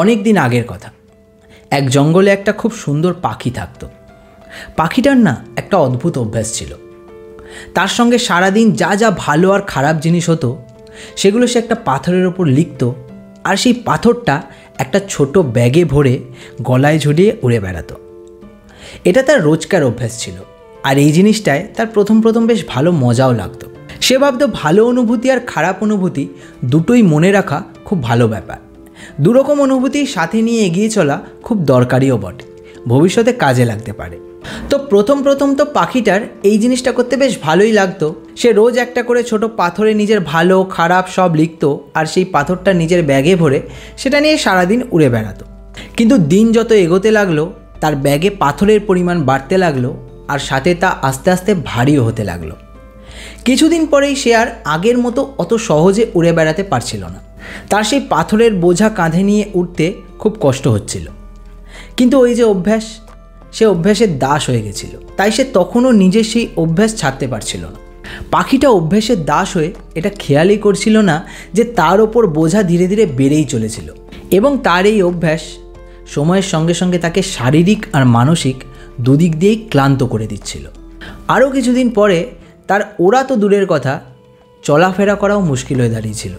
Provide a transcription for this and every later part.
অনেক দিন আগের কথা। এক জঙ্গলে একটা খুব সুন্দর পাখি থাকতো। পাখিটার না একটা অদ্ভুত অভ্যাস ছিল। তার সঙ্গে সারাদিন যা যা ভালো আর খারাপ জিনিস হতো সেগুলো সে একটা পাথরের ওপর লিখত, আর সেই পাথরটা একটা ছোট ব্যাগে ভরে গলায় ঝুলিয়ে উড়ে বেড়াতো। এটা তার রোজকার অভ্যাস ছিল, আর এই জিনিসটায় তার প্রথম বেশ ভালো মজাও লাগতো। সে ভাবতো ভালো অনুভূতি আর খারাপ অনুভূতি দুটোই মনে রাখা খুব ভালো ব্যাপার। দুরকম অনুভূতির সাথে নিয়ে এগিয়ে চলা খুব দরকারিও বটে, ভবিষ্যতে কাজে লাগতে পারে। তো প্রথম তো পাখিটার এই জিনিসটা করতে বেশ ভালোই লাগতো। সে রোজ একটা করে ছোট পাথরে নিজের ভালো খারাপ সব লিখতো, আর সেই পাথরটা নিজের ব্যাগে ভরে সেটা নিয়ে সারাদিন উড়ে বেড়াতো। কিন্তু দিন যত এগোতে লাগলো তার ব্যাগে পাথরের পরিমাণ বাড়তে লাগলো, আর সাথে তা আস্তে আস্তে ভারীও হতে লাগলো। কিছুদিন পরেই সে আর আগের মতো অত সহজে উড়ে বেড়াতে পারছিল না। তার সেই পাথরের বোঝা কাঁধে নিয়ে উঠতে খুব কষ্ট হচ্ছিল। কিন্তু ওই যে অভ্যাস, সে অভ্যাসের দাস হয়ে গেছিল, তাই সে তখনও নিজের সেই অভ্যাস ছাড়তে পারছিল না। পাখিটা অভ্যাসের দাস হয়ে এটা খেয়ালই করছিল না যে তার ওপর বোঝা ধীরে ধীরে বেড়েই চলেছিল, এবং তার এই অভ্যাস সময়ের সঙ্গে সঙ্গে তাকে শারীরিক আর মানসিক দুদিক দিয়েই ক্লান্ত করে দিচ্ছিল। আরও কিছুদিন পরে তার ওড়া তো দূরের কথা, চলাফেরা করাও মুশকিল হয়ে দাঁড়িয়েছিল।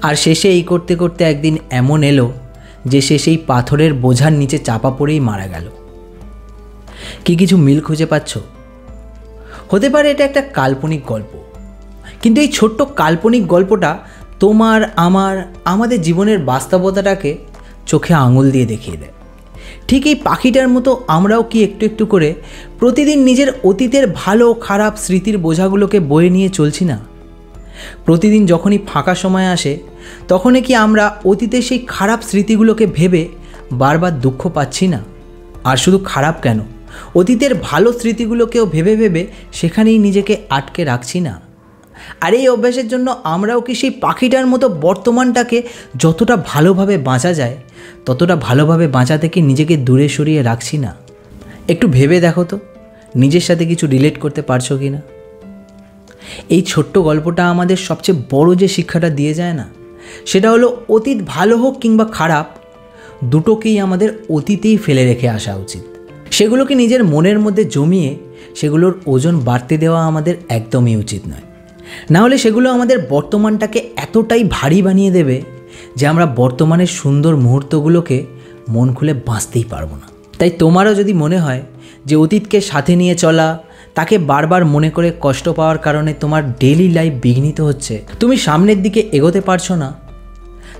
আর শেষে এই করতে করতে একদিন এমন এলো যে সে সেই পাথরের বোঝার নিচে চাপা পড়েই মারা গেল। কি কিছু মিল খুঁজে পাচ্ছ? হতে পারে এটা একটা কাল্পনিক গল্প, কিন্তু এই ছোট্ট কাল্পনিক গল্পটা তোমার আমাদের জীবনের বাস্তবতাটাকে চোখে আঙুল দিয়ে দেখিয়ে দেয়। ঠিক এই পাখিটার মতো আমরাও কি একটু একটু করে প্রতিদিন নিজের অতীতের ভালো খারাপ স্মৃতির বোঝাগুলোকে বয়ে নিয়ে চলছি না? প্রতিদিন যখনই ফাঁকা সময় আসে তখনই কি আমরা অতীতের সেই খারাপ স্মৃতিগুলোকে ভেবে বারবার দুঃখ পাচ্ছি না? আর শুধু খারাপ কেন, অতীতের ভালো স্মৃতিগুলোকেও ভেবে ভেবে সেখানেই নিজেকে আটকে রাখছি না? আর এই অভ্যাসের জন্য আমরাও কি সেই পাখিটার মতো বর্তমানটাকে যতটা ভালোভাবে বাঁচা যায় ততটা ভালোভাবে বাঁচা থেকে নিজেকে দূরে সরিয়ে রাখছি না? একটু ভেবে দেখো তো, নিজের সাথে কিছু রিলেট করতে পারছো কি না? এই ছোট্ট গল্পটা আমাদের সবচেয়ে বড় যে শিক্ষাটা দিয়ে যায় না, সেটা হলো অতীত ভালো হোক কিংবা খারাপ, দুটোকেই আমাদের অতীতেই ফেলে রেখে আসা উচিত। সেগুলোকে নিজের মনের মধ্যে জমিয়ে সেগুলোর ওজন বাড়তে দেওয়া আমাদের একদমই উচিত নয়। না হলে সেগুলো আমাদের বর্তমানটাকে এতটাই ভারী বানিয়ে দেবে যে আমরা বর্তমানের সুন্দর মুহূর্তগুলোকে মন খুলে বাঁচতেই পারবো না। তাই তোমারও যদি মনে হয় যে অতীতকে সাথে নিয়ে চলা, তাকে বারবার মনে করে কষ্ট পাওয়ার কারণে তোমার ডেইলি লাইফ বিঘ্নিত হচ্ছে, তুমি সামনের দিকে এগোতে পারছো না,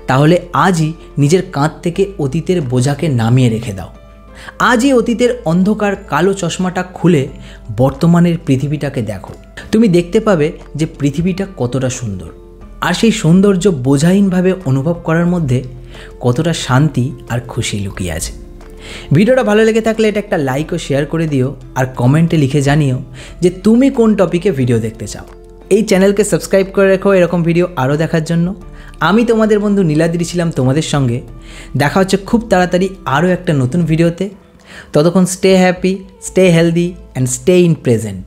তাহলে আজই নিজের কাঁধ থেকে অতীতের বোঝাকে নামিয়ে রেখে দাও। আজই অতীতের অন্ধকার কালো চশমাটা খুলে বর্তমানের পৃথিবীটাকে দেখো। তুমি দেখতে পাবে যে পৃথিবীটা কতটা সুন্দর, আর সেই সৌন্দর্য বোঝাহীনভাবে অনুভব করার মধ্যে কতটা শান্তি আর খুশি লুকিয়ে আছে। ভিডিওটা ভালো লেগে থাকলে এটা একটা লাইক ও শেয়ার করে দিও, আর কমেন্টে লিখে জানিও যে তুমি কোন টপিকে ভিডিও দেখতে চাও। এই চ্যানেলকে সাবস্ক্রাইব করে রেখো এরকম ভিডিও আরও দেখার জন্য। আমি তোমাদের বন্ধু নীলাদ্রি ছিলাম তোমাদের সঙ্গে। দেখা হচ্ছে খুব তাড়াতাড়ি আরও একটা নতুন ভিডিওতে। ততক্ষণ stay happy, stay healthy and stay in present.